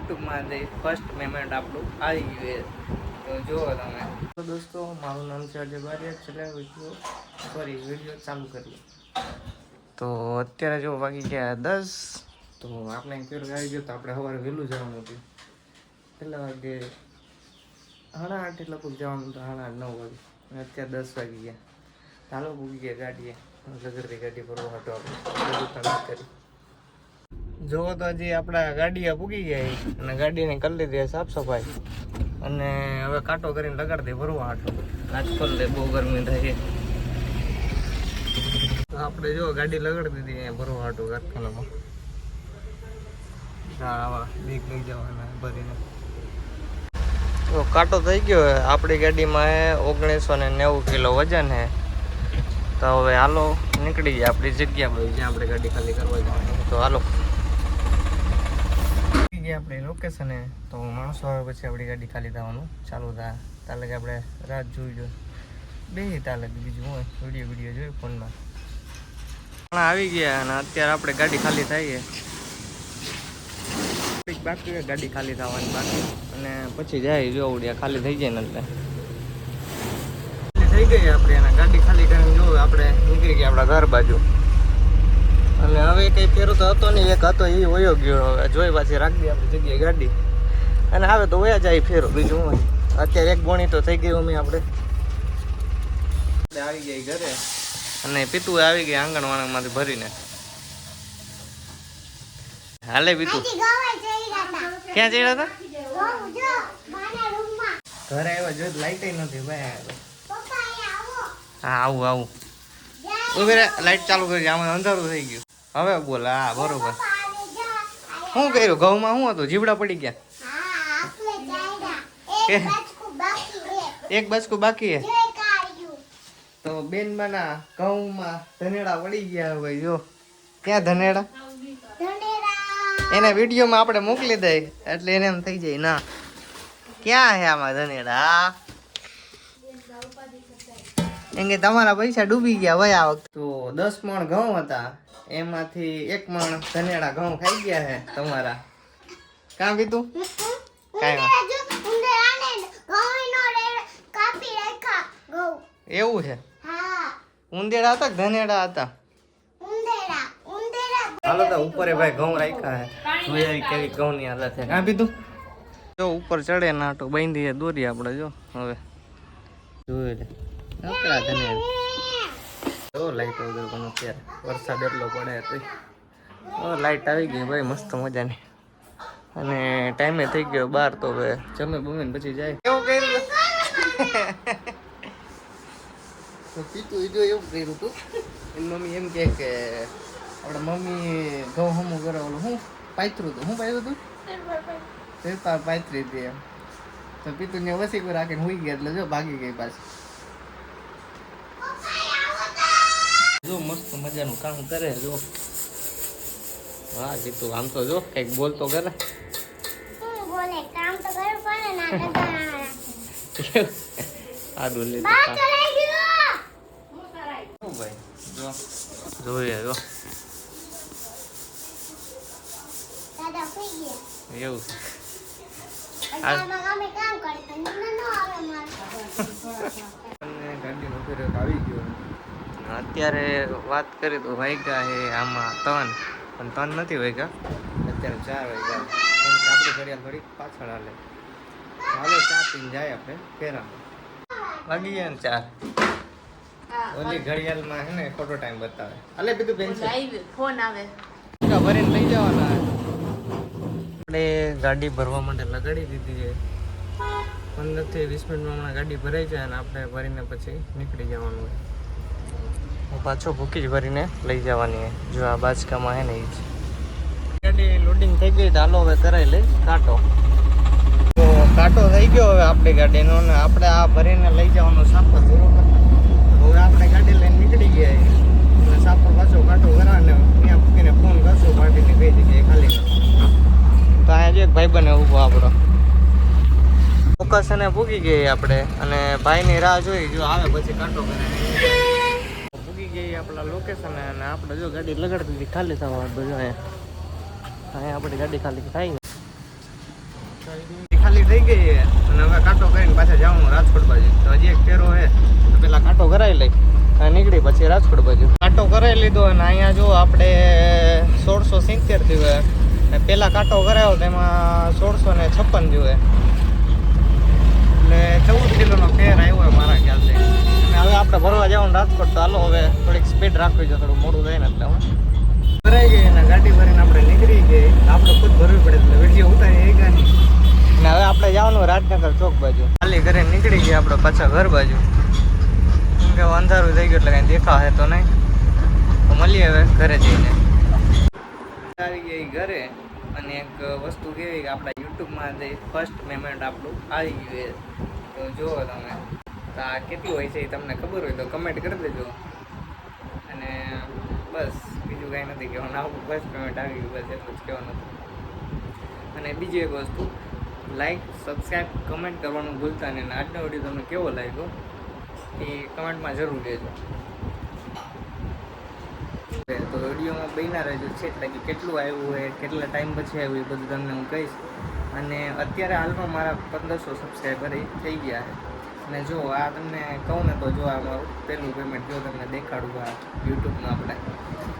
યુટ્યુબમાં જે first payment આપણું આવી ગયું તો જુઓ તમે. તો દોસ્તો મારું નામ છે અજય બારિયા. છેલ્લે વિડીયો ચાલુ કરીએ. તો અત્યારે જો વાગી ગયા 10. તો આપણે ફેર આવી ગયો તો આપણે સવારે વહેલું જવાનું હતું. કેટલા વાગે 8:30 લગભગ જવાનું હતું. 8:30 9 વાગે અને અત્યારે 10 વાગી ગયા. ચાલો પૂગી ગયા ગાડીએ. લગડતી ગાડી ભરવા હતો આપણે કરી. જોવો તો હજી આપણા ગાડીએ પૂગી ગયા અને ગાડીને કરી લીધી સાફ સફાઈ અને હવે કાંટો કરીને લગાડી દે ભરવા હાટો. આજકાલ બહુ ગરમી થાય છે તો આપણે જો ગાડી લગાડી દીધી અહીંયા ભરવા હાટો કારખાનામાં. આવા બીક લઈ જવાના ભરીને. તો કાંટો થઈ ગયો આપણી ગાડીમાં 1990 કિલો વજન છે. તો હવે હાલો નીકળી જાય આપણી જગ્યા પર જ્યાં આપણે ગાડી ખાલી કરવા જવાની. તો હાલો આપણે લોકેશને. તો માણસો આવે પછી આપણી ગાડી ખાલી થવાનું ચાલુ થાય. તાલે કે આપણે રાત જોઈ જોઈએ બે તાલે બીજું હોય વિડીયો જોઈ ફોનમાં. આવી ગયા અને અત્યારે આપણે ગાડી ખાલી થઈએ. બાકી ગાડી ખાલી થવાની બાકી અને પછી જાય જો ઉડ્યા ખાલી થઈ જાય ને એટલે થઈ ગઈ આપણે એના ગાડી ખાલી કરીને જો આપણે નીકળી ગયા આપણા ઘર બાજુ. અને હવે કઈ ફેરો તો હતો નહીં, એક હતો એ વયો ગયો. હવે જોઈ પાછી રાખી દઈએ આપણી જગ્યાએ ગાડી અને આવે તો વયા જાય ફેરો બીજું હોય. અત્યારે એક ગોણી તો થઈ ગઈ અમે આપણે આવી ગયા ઘરે અને પીતું આવી ગયા આંગણવાડીમાંથી ભરીને. હાલે પીતું ક્યાં જઈ રહ્યા હતા? ઘરે આવ્યા જોઈ લાઈટ નથી ભાઈ. હા આવું ઉભી લાઈટ ચાલુ કરી. આમાં અંધારું થઈ ગયું. હવે બોલ. હા બરોબર. શું કર્યું ઘઉંમાં? શું હતું? જીવડા પડી ગયા? એક બચકું બાકી હે તો બેન બના ઘઉંમાં ધનેડા પડી ગયા. ભાઈ જો ક્યાં ધનેડા? એના વિડીયોમાં આપણે મોકલી દઈ એટલે એને એમ થઈ જાય ના ક્યાં હે આમાં ધનેડા. એમ કે તમારા પૈસા ડૂબી ગયા ભાઈ આ વખતે. તો 10 મણ ઘઉં હતા એમાંથી 1 મણ ધનેડા ઘઉં ખાઈ ગયા હે તમારા. કાં પીતું? કાંઈ એવું છે? ઉંદેડા હતા કે ધનેડા હતા? હાલો તો ઉપર ભાઈ ઘઉં રાખ્યા હે. કેવી ઘઉં ની હાલત છે. કાં પીતું? જો ઉપર ચડે નાટો બાંધી દોરી આપણે. જો હવે જોઈ લે ધનેડા લાઈટ વગર પણ અત્યારે વરસાદ એટલો પડે તો લાઈટ આવી ગઈ ભાઈ મસ્ત મજાની. અને ટાઈમે થઈ ગયો 12 તો હવે જમે બમીને પછી જાય. કેવું કર્યું તો પીતું જો એવું કર્યું હતું. એની મમ્મી એમ કે આપણા મમ્મી ઘઉં હમું કરે ઓલું શું પાથરું હતું? શું પાથરું હતું? ફેરફાર પાથરી હતી એમ. તો પીતું ને વસી કોઈ રાખીને હુઈ ગયા એટલે જો ભાગી ગઈ પાછી. જો મસ્ત મજાનું કામ કરે જો. હા જીતું આમ તો જો કઈક બોલતો કરે. આડું લે ભાઈ જો જોઈએ જો એવું ગાડી નો ફેર આવી ગયો. અત્યારે વાત કરી તો વાગ્યા હે આમાં 3 પણ 3 નથી વાગ્યા અત્યારે 4 વાગ્યા. આપણી ઘડિયાળ થોડીક પાછળ હાલે. ચાલો ચા પીને જાય આપણે ફેરામાં. વાગી ગયા ને 4. ઓલી ઘડિયાળમાં હે ને ખોટો ટાઈમ બતાવે. અલે બીજું પેન્સિલ ફોન આવે ભરીને લઈ જવાના. આપણે ગાડી ભરવા માટે લગાડી દીધી છે. 15 થી 20 મિનિટમાં હમણાં ગાડી ભરાઈ જાય અને આપણે ભરીને પછી નીકળી જવાનું હોય. પાછો ભૂકી જ ભરીને લઈ જવાની હોય. જો આ બાજકામાં હે ને એ જ ગાડી લોડિંગ થઈ ગઈ. ચાલો હવે કરાવી લઈ કાંટો. તો કાંટો થઈ ગયો હવે આપણી ગાડીનો ને આપણે આ ભરીને લઈ જવાનું સાપર. બરોબર હવે આપણે ગાડી લઈને નીકળી ગયા અને સાપર પાછો કાંટો કરાવીને ત્યાં મૂકીને ફોન કરશું પાર્ટીને કઈ જગ્યાએ ખાલી. તો અહીંયા જો એક ભાઈ બને ઊભો આપણો લોકેશને પૂગી ગઈ આપણે અને ભાઈની રાહ જોઈ. જો આવે પછી કાંટો કરાવીને પૂગી ગઈ આપણા લોકેશને અને આપણે જો ગાડી લગાડી દીધી ખાલી થવા બધું. અહીંયા આપણી ગાડી ખાલી થાય. ખાલી થઈ ગઈ છે અને હવે કાંટો કરીને પાછા જવાનું રાજકોટ બાજુ. તો હજી એક ફેરો છે તો પેલા કાંટો કરાવી લઈ અને નીકળી પછી રાજકોટ બાજુ. કાંટો કરાવી લીધો અને અહીંયા જો આપણે 1670 થયું. પેલા કાંટો કરાવ્યો તેમાં 1656 જોવે એટલે 14 કિલોનો ફેર આવ્યો મારા ખ્યાલથી. અને હવે આપણે ભરવા જવાનું રાજકોટ. તો હાલો હવે થોડીક સ્પીડ રાખવી છે, થોડું મોડું થાય ને એટલે ભરાઈ ગઈ અને ગાડી ભરીને આપણે નીકળી ગઈ. આપણે ખુદ ભરવી પડે એટલે વિડીયો ઉતારી એ ગયા નહીં. અને હવે આપણે જવાનું રાજનગર ચોક બાજુ. ખાલી ઘરે નીકળી ગયા આપણે પાછા ઘર બાજુ. કેમ કે અંધારું થઈ ગયું એટલે કાંઈ દેખાશે તો નહીં. તો મળીએ હવે ઘરે જઈને. આવી ગઈ ઘરે અને એક વસ્તુ કેવી કે આપણા યુટ્યુબમાં જે ફર્સ્ટ પેમેન્ટ આપણું આવી ગયું છે. તો જુઓ તમે તો આ કેટલું હોય છે એ તમને ખબર હોય તો કમેન્ટ કરી દેજો. અને બસ બીજું કાંઈ નથી કહેવાનું. આપણું ફર્સ્ટ પેમેન્ટ આવી ગયું, બસ એટલું જ કહેવાનું હતું. અને બીજી એક વસ્તુ, લાઈક સબસ્ક્રાઈબ કમેન્ટ કરવાનું ભૂલતા નહીં. અને આજનો વિડીયો તમને કેવો લાગ્યો એ કમેન્ટમાં જરૂર કહેજો. તો વિડીયોમાં બન્યા રહેજો છે એટલે કે કેટલું આવ્યું હોય, કેટલા ટાઈમ પછી આવ્યું એ બધું તમને હું કહીશ. અને અત્યારે હાલમાં મારા 1500 સબસ્ક્રાઈબર થઈ ગયા છે. અને જો આ તમને કહું ને તો જો આ મારું પહેલું પેમેન્ટ જો તમને દેખાડું આ યુટ્યુબમાં આપણે.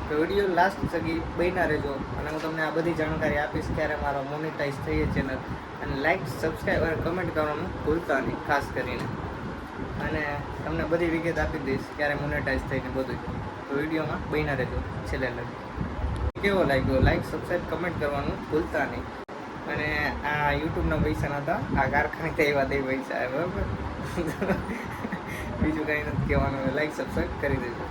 તો વિડીયો લાસ્ટ સુધી બન્યા રહેજો અને હું તમને આ બધી જાણકારી આપીશ ક્યારે મારો મોનેટાઈઝ થઈએ ચેનલ. અને લાઈક સબસ્ક્રાઈબ અને કમેન્ટ કરવાનું ભૂલતા નહીં ખાસ કરીને. અને તમને બધી વિગત આપી દઈશ ક્યારે મોનેટાઈઝ થઈને બધું. તો વિડીયોમાં બન્યા રહેજો છેલ્લે લગી. કેવો લાગ્યો લાઈક સબસ્ક્રાઈબ કમેન્ટ કરવાનું ભૂલતા નહીં. અને આ યુટ્યુબના પૈસા નહોતા, આ કારખાને એવા દે પૈસા બરાબર. બીજું કાંઈ નથી કહેવાનું. લાઈક સબસ્ક્રાઈબ કરી દેજો.